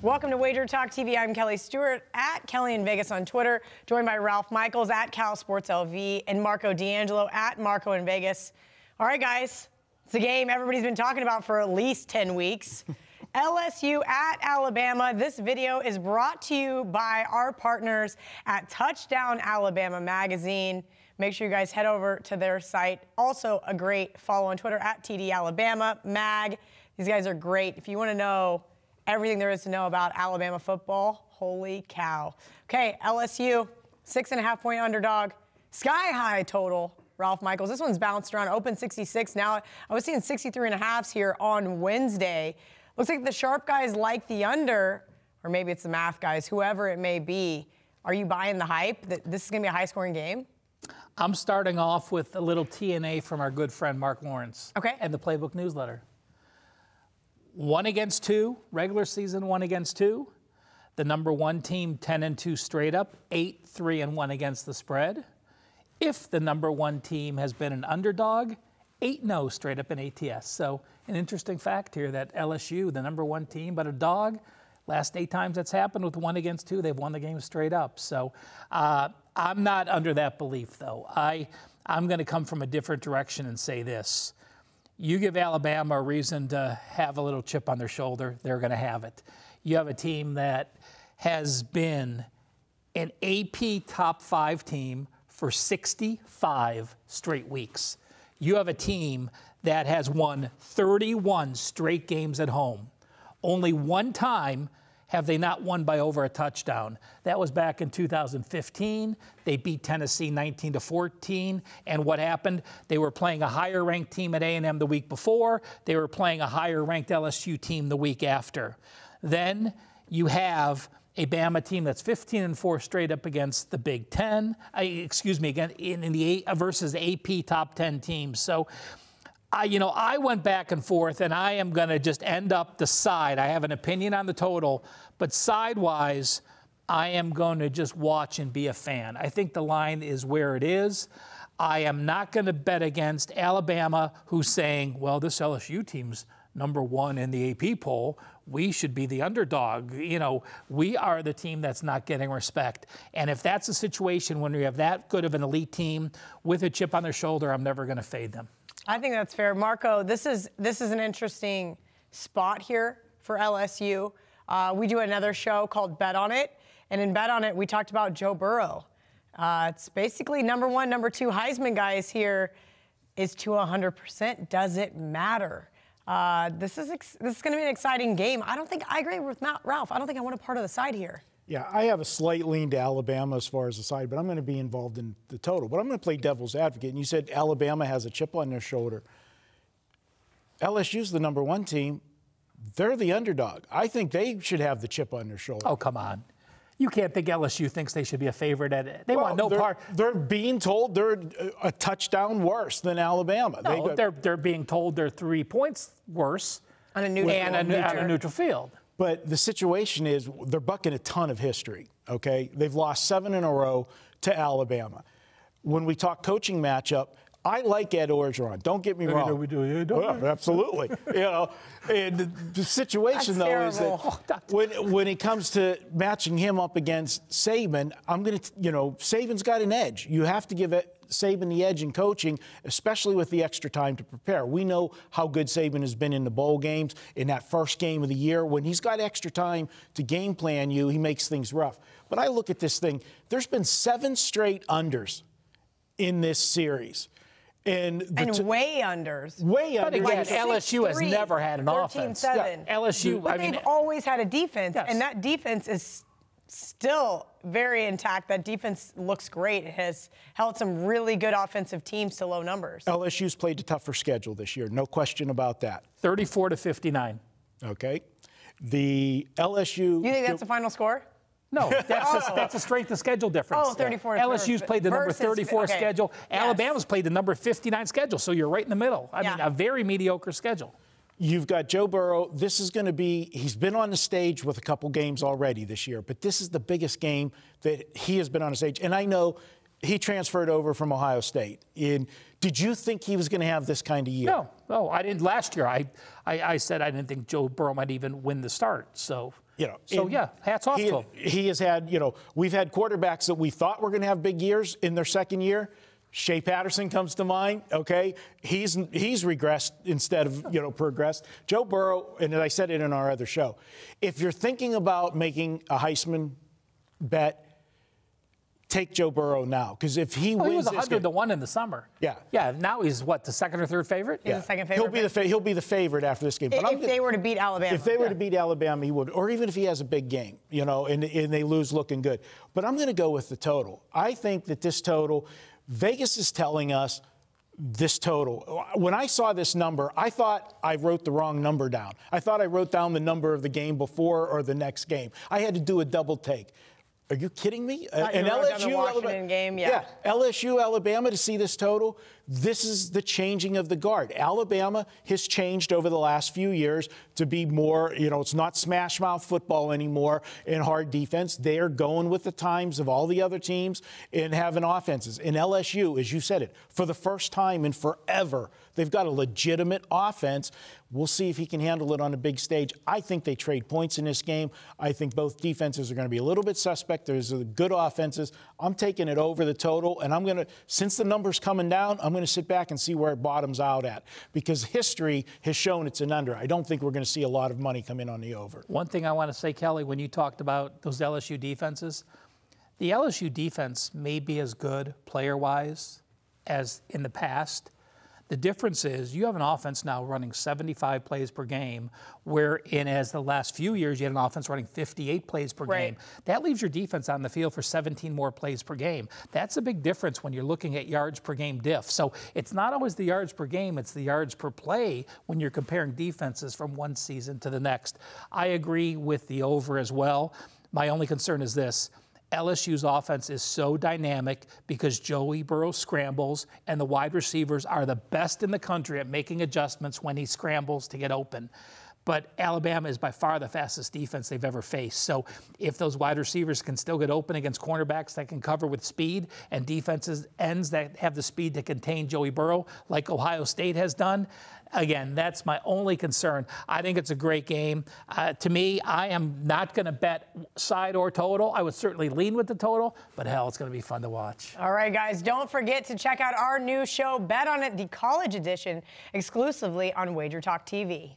Welcome to Wager Talk TV. I'm Kelly Stewart at Kelly in Vegas on Twitter, joined by Ralph Michaels at Cal Sports LV and Marco D'Angelo at Marco in Vegas. All right, guys, it's a game everybody's been talking about for at least 10 weeks. LSU at Alabama. This video is brought to you by our partners at Touchdown Alabama Magazine. Make sure you guys head over to their site. Also, a great follow on Twitter at TD Alabama Mag. These guys are great. If you want to know everything there is to know about Alabama football, holy cow. Okay, LSU, 6.5-point underdog, sky-high total. Ralph Michaels, this one's bounced around, open 66. Now, I was seeing 63.5s here on Wednesday. Looks like the sharp guys like the under, or maybe it's the math guys, whoever it may be. Are you buying the hype that this is going to be a high-scoring game? I'm starting off with a little TNA from our good friend Mark Lawrence. Okay. And the Playbook newsletter. 1 against 2, regular season 1 against 2. The number 1 team 10-2 straight up, 8-3-1 against the spread. If the number 1 team has been an underdog, 8-0 straight up in ATS. So an interesting fact here that LSU, the number 1 team, but a dog, last 8 times that's happened with 1 against 2, they've won the game straight up. So I'm not under that belief, though. I'm going to come from a different direction and say this. You give Alabama a reason to have a little chip on their shoulder, they're going to have it. You have a team that has been an AP top 5 team for 65 straight weeks. You have a team that has won 31 straight games at home. Only 1 time have they not won by over a touchdown. That was back in 2015. They beat Tennessee 19-14. And what happened? They were playing a higher-ranked team at A&M the week before. They were playing a higher-ranked LSU team the week after. Then you have a Bama team that's 15-4 straight up against the Big Ten. Again, in the versus AP top 10 teams. So, I went back and forth, and I am going to just end up the side. I have an opinion on the total, but side-wise, I am going to just watch and be a fan. I think the line is where it is. I am not going to bet against Alabama, who's saying, well, this LSU team's number 1 in the AP poll. We should be the underdog. We are the team that's not getting respect. And if that's a situation when we have that good of an elite team with a chip on their shoulder, I'm never going to fade them. I think that's fair. Marco, this is an interesting spot here for LSU. We do another show called Bet On It, and in Bet On It, we talked about Joe Burrow. It's basically number 1, number 2 Heisman guys here. Is to 100%. Does it matter? This is going to be an exciting game. I agree with Ralph. I don't think I want a part of the side here. Yeah, I have a slight lean to Alabama as far as the side, but I'm going to be involved in the total. But I'm going to play devil's advocate. And you said Alabama has a chip on their shoulder. LSU's the number 1 team. They're the underdog. I think they should have the chip on their shoulder. Oh, come on. You can't think LSU thinks they should be a favorite at it. They want no part. They're being told they're a touchdown worse than Alabama. No, they're being told they're 3 points worse on a neutral field. But the situation is they're bucking a ton of history, okay? They've lost 7 in a row to Alabama. When we talk coaching matchup, I like Ed Orgeron. Don't get me wrong. We do. Absolutely. And the situation, though, is that when it comes to matching him up against Saban, Saban's got an edge. You have to give Saban the edge in coaching, especially with the extra time to prepare. We know how good Saban has been in the bowl games, in that first game of the year. When he's got extra time to game plan you, he makes things rough. But I look at this thing. There's been 7 straight unders in this series. And way unders. Way unders. But again, LSU has never had an offense. 13-7. Yeah, LSU, but they've always had a defense, yes. And that defense is still very intact. That defense looks great. It has held some really good offensive teams to low numbers. LSU's played a tougher schedule this year. No question about that. 34-59. Okay. The LSU. You think that's the final score? No, that's a strength of schedule difference. Oh, 34. LSU's played the number 34 schedule. Yes. Alabama's played the number 59 schedule, so you're right in the middle. I mean, a very mediocre schedule. You've got Joe Burrow. This is going to be, he's been on the stage with a couple games already this year, but this is the biggest game that he has been on the stage. And I know he transferred over from Ohio State. Did you think he was going to have this kind of year? No, I didn't last year. I said I didn't think Joe Burrow might even win the start. So You know, so yeah, hats off to him. He has had, you know, we've had quarterbacks that we thought were going to have big years in their second year. Shea Patterson comes to mind. Okay, he's regressed instead of, you know, progressed. Joe Burrow, and I said it in our other show, if you're thinking about making a Heisman bet, take Joe Burrow now, because if he wins, he was 100-1 in the summer. Yeah, yeah. Now he's what, the second or third favorite? He's the second favorite. He'll be the favorite after this game. But if they were to beat Alabama, if they were to beat Alabama, he would. Or even if he has a big game, you know, and they lose looking good. But I'm going to go with the total. I think that this total, Vegas is telling us this total. When I saw this number, I thought I wrote the wrong number down. I thought I wrote down the number of the game before or the next game. I had to do a double take. Are you kidding me? An LSU Washington game, yeah. LSU Alabama to see this total. This is the changing of the guard. Alabama has changed over the last few years to be more, you know, it's not smash mouth football anymore and hard defense. They are going with the times of all the other teams and having offenses. In LSU, as you said it, for the first time in forever, they've got a legitimate offense. We'll see if he can handle it on a big stage. I think they trade points in this game. I think both defenses are going to be a little bit suspect. There's good offenses. I'm taking it over the total, and I'm going to, since the number's coming down, I'm going to sit back and see where it bottoms out at, because history has shown it's an under. I don't think we're going to see a lot of money come in on the over. One thing I want to say, Kelly, when you talked about those LSU defenses, the LSU defense may be as good player-wise as in the past. The difference is you have an offense now running 75 plays per game, wherein as the last few years you had an offense running 58 plays per game. That leaves your defense on the field for 17 more plays per game. That's a big difference when you're looking at yards per game diff. So it's not always the yards per game, it's the yards per play when you're comparing defenses from one season to the next. I agree with the over as well. My only concern is this. LSU's offense is so dynamic because Joey Burrow scrambles, and the wide receivers are the best in the country at making adjustments when he scrambles to get open. But Alabama is by far the fastest defense they've ever faced. So if those wide receivers can still get open against cornerbacks that can cover with speed and defenses ends that have the speed to contain Joey Burrow like Ohio State has done, again, that's my only concern. I think it's a great game. To me, I am not going to bet side or total. I would certainly lean with the total, but hell, it's going to be fun to watch. All right, guys, don't forget to check out our new show, Bet on It, the college edition, exclusively on Wager Talk TV.